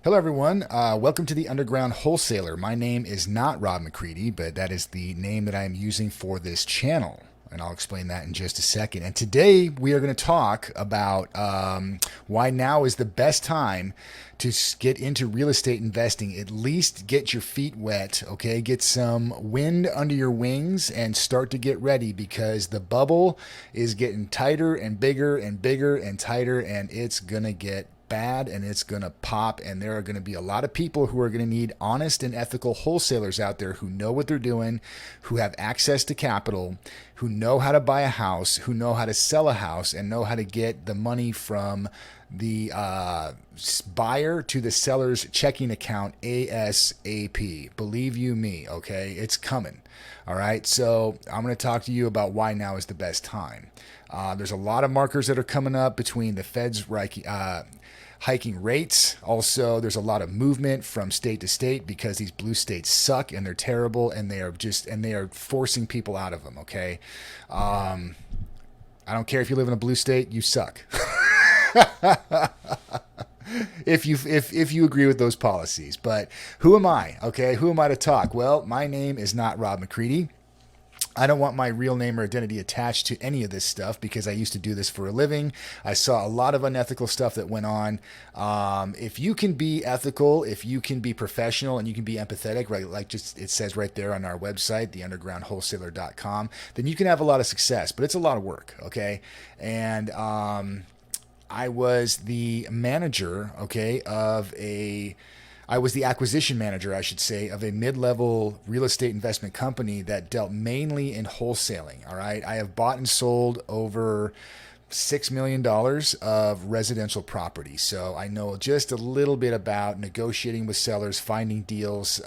Hello, everyone. Welcome to the Underground Wholesaler. My name is not Rob McCready, but that is the name that I am using for this channel. And I'll explain that in just a second. And today we are going to talk about why now is the best time to get into real estate investing. At least get your feet wet, okay? Get some wind under your wings and start to get ready because the bubble is getting tighter and bigger and bigger and tighter, and it's going to get bad and it's going to pop, and there are going to be a lot of people who are going to need honest and ethical wholesalers out there who know what they're doing, who have access to capital, who know how to buy a house, who know how to sell a house, and know how to get the money from the buyer to the seller's checking account ASAP. Believe you me, okay? It's coming. All right. So I'm going to talk to you about why now is the best time. There's a lot of markers that are coming up between the Fed's hiking rates. Also, there's a lot of movement from state to state because these blue states suck and they're terrible and they are forcing people out of them. Okay. I don't care if you live in a blue state, you suck. if you agree with those policies. But who am I? Okay, who am I to talk? Well, my name is not Rob McCready. I don't want my real name or identity attached to any of this stuff because I used to do this for a living. I saw a lot of unethical stuff that went on. If you can be ethical, if you can be professional, and you can be empathetic, right, like just it says right there on our website, theundergroundwholesaler.com, then you can have a lot of success. But it's a lot of work, okay? And I was the manager, okay, I was the acquisition manager, I should say, of a mid-level real estate investment company that dealt mainly in wholesaling. All right. I have bought and sold over $6 million of residential property. So I know just a little bit about negotiating with sellers, finding deals,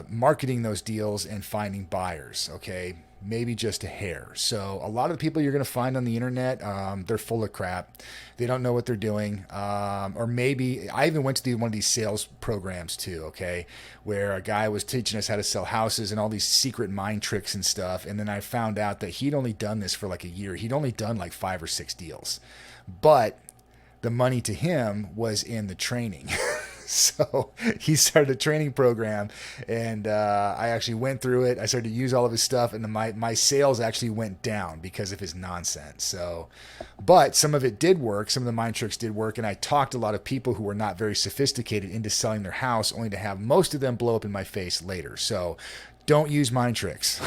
marketing those deals, and finding buyers. Okay. Maybe just a hair. So a lot of the people you're going to find on the internet, they're full of crap. They don't know what they're doing. Or maybe I even went to one of these sales programs too, okay, where a guy was teaching us how to sell houses and all these secret mind tricks and stuff. And then I found out that he'd only done this for like a year. He'd only done like 5 or 6 deals. But the money to him was in the training. So he started a training program, and I actually went through it. I started to use all of his stuff, and my sales actually went down because of his nonsense. So, but some of it did work. Some of the mind tricks did work, and I talked a lot of people who were not very sophisticated into selling their house, only to have most of them blow up in my face later. So don't use mind tricks.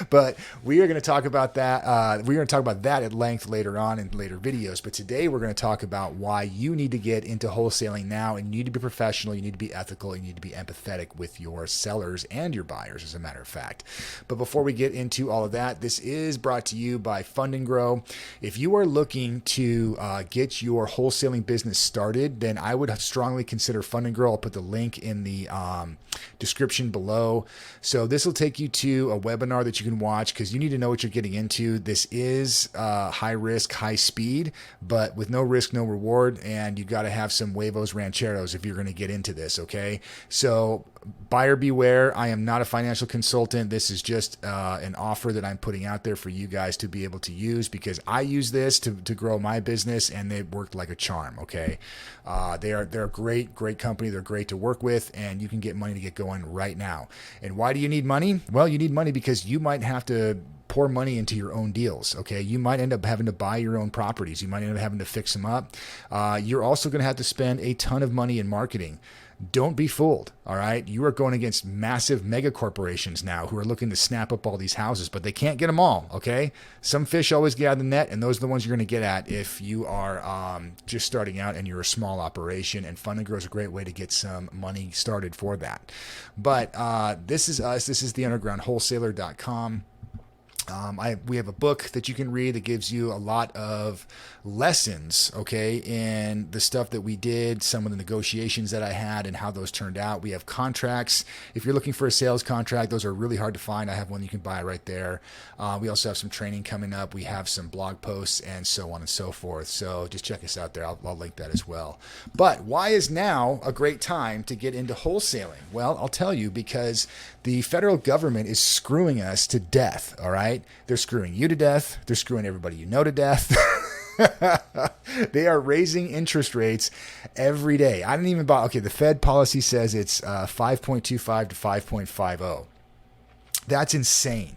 But we are going to talk about that. We're going to talk about that at length later on in later videos. But today we're going to talk about why you need to get into wholesaling now, and you need to be professional, you need to be ethical, you need to be empathetic with your sellers and your buyers, as a matter of fact. But before we get into all of that, this is brought to you by Fund and Grow. If you are looking to get your wholesaling business started, then I would strongly consider Fund and Grow. I'll put the link in the description below. So this will take you to a webinar that you can watch because you need to know what you're getting into. This is high risk, high speed, but with no risk, no reward. And you got to have some huevos rancheros if you're going to get into this. Okay. So buyer beware. I am not a financial consultant. This is just an offer that I'm putting out there for you guys to be able to use because I use this to grow my business and they worked like a charm. Okay. They're a great company. They're great to work with, and you can get money to get going right now. And why do you need money? Well, you need money because you might have to pour money into your own deals. Okay. You might end up having to buy your own properties. You might end up having to fix them up. You're also going to have to spend a ton of money in marketing. Don't be fooled. All right. You are going against massive mega corporations now who are looking to snap up all these houses, but they can't get them all. Okay. Some fish always get out of the net, and those are the ones you're going to get at if you are just starting out and you're a small operation. And Fund and Grow is a great way to get some money started for that. But this is us. This is theundergroundwholesaler.com. We have a book that you can read that gives you a lot of lessons, okay, in the stuff that we did, some of the negotiations that I had and how those turned out. We have contracts. If you're looking for a sales contract, those are really hard to find. I have one you can buy right there. We also have some training coming up. We have some blog posts and so on and so forth. So just check us out there. I'll link that as well. But why is now a great time to get into wholesaling? Well, I'll tell you, because the federal government is screwing us to death, all right? They're screwing you to death. They're screwing everybody you know to death. They are raising interest rates every day. I didn't even buy. Okay, the Fed policy says it's 5.25 to 5.50. That's insane.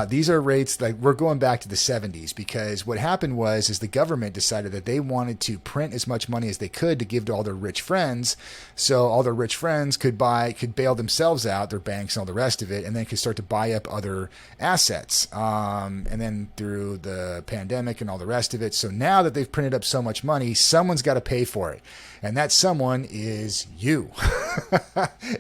These are rates like we're going back to the 70s, because what happened was is the government decided that they wanted to print as much money as they could to give to all their rich friends, so all their rich friends could bail themselves out, their banks and all the rest of it, and then could start to buy up other assets. And then through the pandemic and all the rest of it, so now that they've printed up so much money, someone's got to pay for it. And that someone is you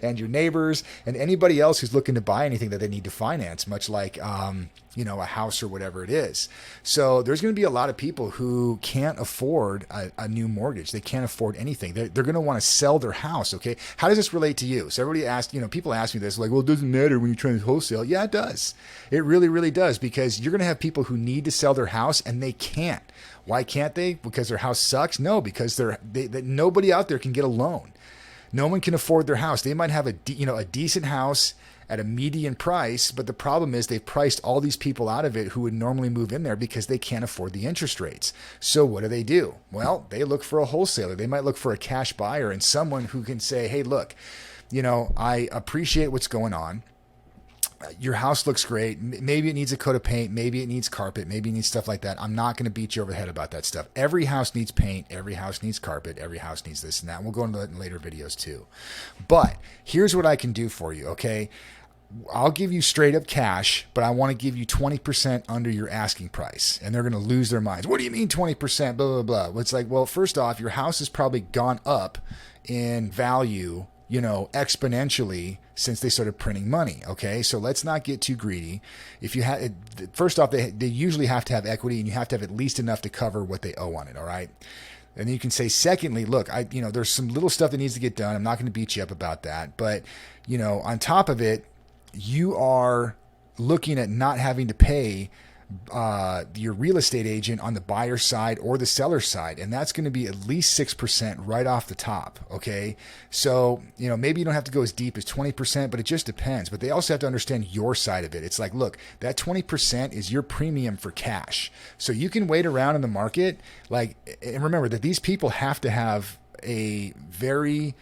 and your neighbors and anybody else who's looking to buy anything that they need to finance, much like, a house or whatever it is. So there's going to be a lot of people who can't afford a new mortgage. They can't afford anything. They're going to want to sell their house. Okay. How does this relate to you? So everybody asked, people ask me this, like, well, it doesn't matter when you're trying to wholesale. Yeah, it does. It really, really does, because you're going to have people who need to sell their house and they can't. Why can't they? Because their house sucks? No, because nobody out there can get a loan. No one can afford their house. They might have a decent house at a median price, but the problem is they've priced all these people out of it who would normally move in there because they can't afford the interest rates. So what do? Well, they look for a wholesaler. They might look for a cash buyer and someone who can say, hey, look, I appreciate what's going on. Your house looks great. Maybe it needs a coat of paint. Maybe it needs carpet. Maybe it needs stuff like that. I'm not going to beat you over the head about that stuff. Every house needs paint. Every house needs carpet. Every house needs this and that. We'll go into that in later videos too. But here's what I can do for you, okay? I'll give you straight up cash, but I want to give you 20% under your asking price. And they're going to lose their minds. What do you mean 20%? Blah, blah, blah. Well, it's like, well, first off, your house has probably gone up in value, exponentially since they started printing money. Okay. So let's not get too greedy. If you have, first off, they usually have to have equity, and you have to have at least enough to cover what they owe on it. All right. And then you can say, secondly, look, there's some little stuff that needs to get done. I'm not going to beat you up about that. But, on top of it, you are looking at not having to pay your real estate agent on the buyer side or the seller side. And that's going to be at least 6% right off the top. Okay. So, maybe you don't have to go as deep as 20%, but it just depends. But they also have to understand your side of it. It's like, look, that 20% is your premium for cash. So you can wait around in the market. And remember that these people have to have a very,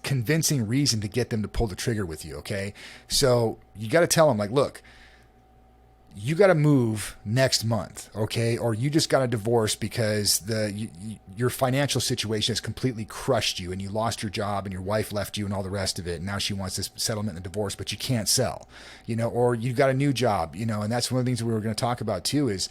convincing reason to get them to pull the trigger with you. Okay. So you got to tell them, like, look, you got to move next month, okay? Or you just got a divorce because your financial situation has completely crushed you, and you lost your job, and your wife left you, and all the rest of it. And now she wants this settlement and divorce, but you can't sell, or you got a new job, and that's one of the things that we were going to talk about too is,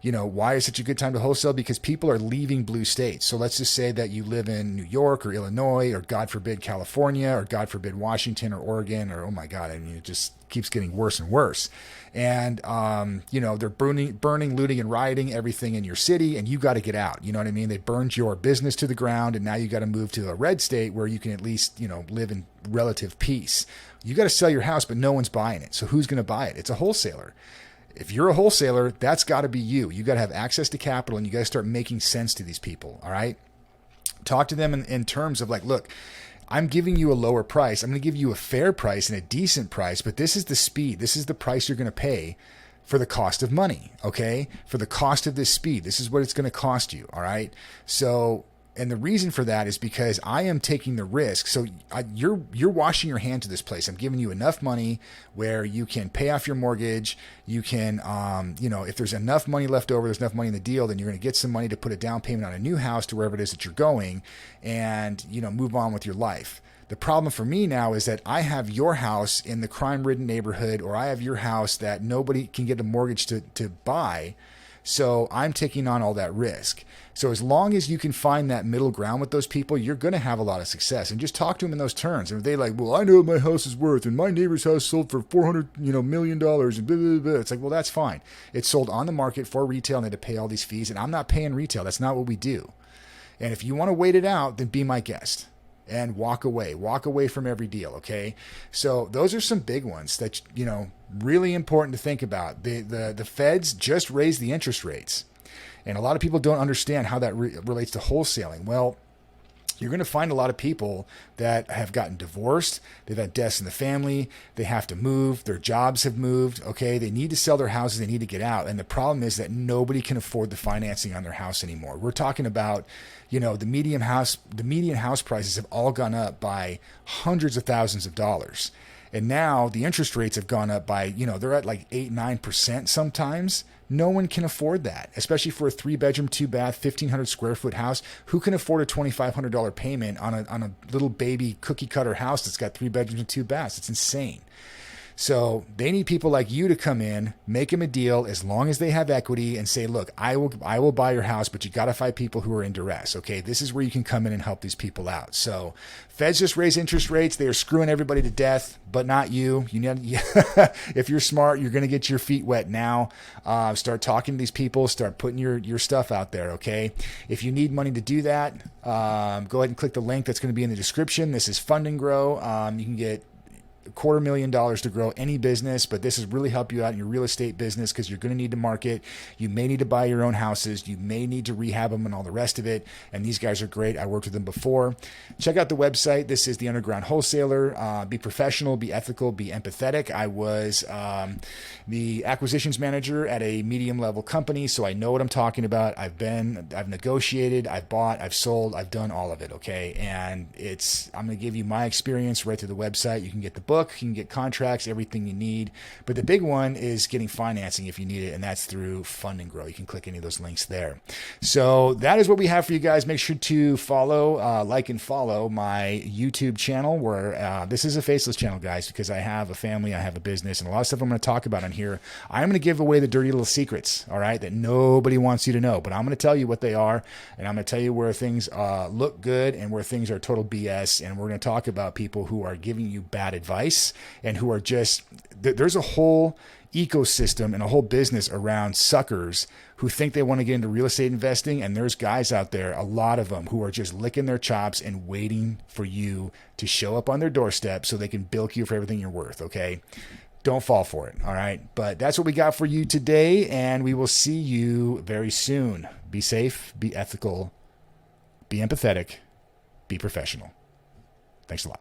why is such a good time to wholesale? Because people are leaving blue states. So let's just say that you live in New York or Illinois, or God forbid, California, or God forbid, Washington or Oregon, or, oh my God, it just keeps getting worse and worse. And, they're burning, looting, and rioting everything in your city, and you got to get out. You know what I mean? They burned your business to the ground, and now you got to move to a red state where you can at least, live in relative peace. You got to sell your house, but no one's buying it. So who's going to buy it? It's a wholesaler. If you're a wholesaler, that's got to be you. You got to have access to capital, and you got to start making sense to these people. All right. Talk to them in terms of like, look, I'm giving you a lower price. I'm going to give you a fair price and a decent price, but this is the speed. This is the price you're going to pay for the cost of money. Okay. For the cost of this speed, this is what it's going to cost you. All right. So, and the reason for that is because I am taking the risk. So you're washing your hand to this place. I'm giving you enough money where you can pay off your mortgage. You can, if there's enough money left over, there's enough money in the deal, then you're going to get some money to put a down payment on a new house to wherever it is that you're going, and, move on with your life. The problem for me now is that I have your house in the crime-ridden neighborhood, or I have your house that nobody can get a mortgage to buy. So I'm taking on all that risk. So as long as you can find that middle ground with those people, you're going to have a lot of success. And just talk to them in those terms. And if they like, well, I know what my house is worth, and my neighbor's house sold for $400 million, and blah, blah, blah. It's like, well, that's fine. It's sold on the market for retail, and they had to pay all these fees. And I'm not paying retail. That's not what we do. And if you want to wait it out, then be my guest. And walk away from every deal. Okay. So those are some big ones that, really important to think about. The feds just raised the interest rates, and a lot of people don't understand how that relates to wholesaling. Well, you're going to find a lot of people that have gotten divorced. They've had deaths in the family. They have to move. Their jobs have moved. Okay. They need to sell their houses. They need to get out. And the problem is that nobody can afford the financing on their house anymore. We're talking about, the median house prices have all gone up by hundreds of thousands of dollars. And now the interest rates have gone up by, they're at like 8-9% sometimes. No one can afford that, especially for a 3-bedroom, 2-bath, 1,500 square foot house. Who can afford a $2,500 payment on a little baby cookie cutter house that's got 3 bedrooms and 2 baths? It's insane. So they need people like you to come in, make them a deal as long as they have equity, and say, look, I will buy your house, but you got to find people who are in duress. Okay, this is where you can come in and help these people out. So Feds just raise interest rates. They are screwing everybody to death, but not you. If you're smart, you're going to get your feet wet now. Start talking to these people. Start putting your stuff out there. Okay, if you need money to do that, go ahead and click the link that's going to be in the description. This is Fund and Grow. You can get $250,000 to grow any business, but this has really helped you out in your real estate business because you're going to need to market. You may need to buy your own houses. You may need to rehab them and all the rest of it. And these guys are great. I worked with them before. Check out the website. This is the Underground Wholesaler. Be professional, be ethical, be empathetic. I was the acquisitions manager at a medium level company, so I know what I'm talking about. I've negotiated, I've bought, I've sold, I've done all of it. Okay. And I'm going to give you my experience right through the website. You can get the book, you can get contracts, everything you need. But the big one is getting financing if you need it, and that's through Fund and Grow. You can click any of those links there. So that is what we have for you guys. Make sure to follow, like and follow my YouTube channel, where this is a faceless channel, guys, because I have a family, I have a business, and a lot of stuff I'm going to talk about on here. I'm going to give away the dirty little secrets, all right, that nobody wants you to know, but I'm going to tell you what they are, and I'm going to tell you where things look good and where things are total BS, and we're going to talk about people who are giving you bad advice and who are there's a whole ecosystem and a whole business around suckers who think they want to get into real estate investing. And there's guys out there, a lot of them, who are just licking their chops and waiting for you to show up on their doorstep so they can bilk you for everything you're worth. Okay. Don't fall for it. All right. But that's what we got for you today. And we will see you very soon. Be safe, be ethical, be empathetic, be professional. Thanks a lot.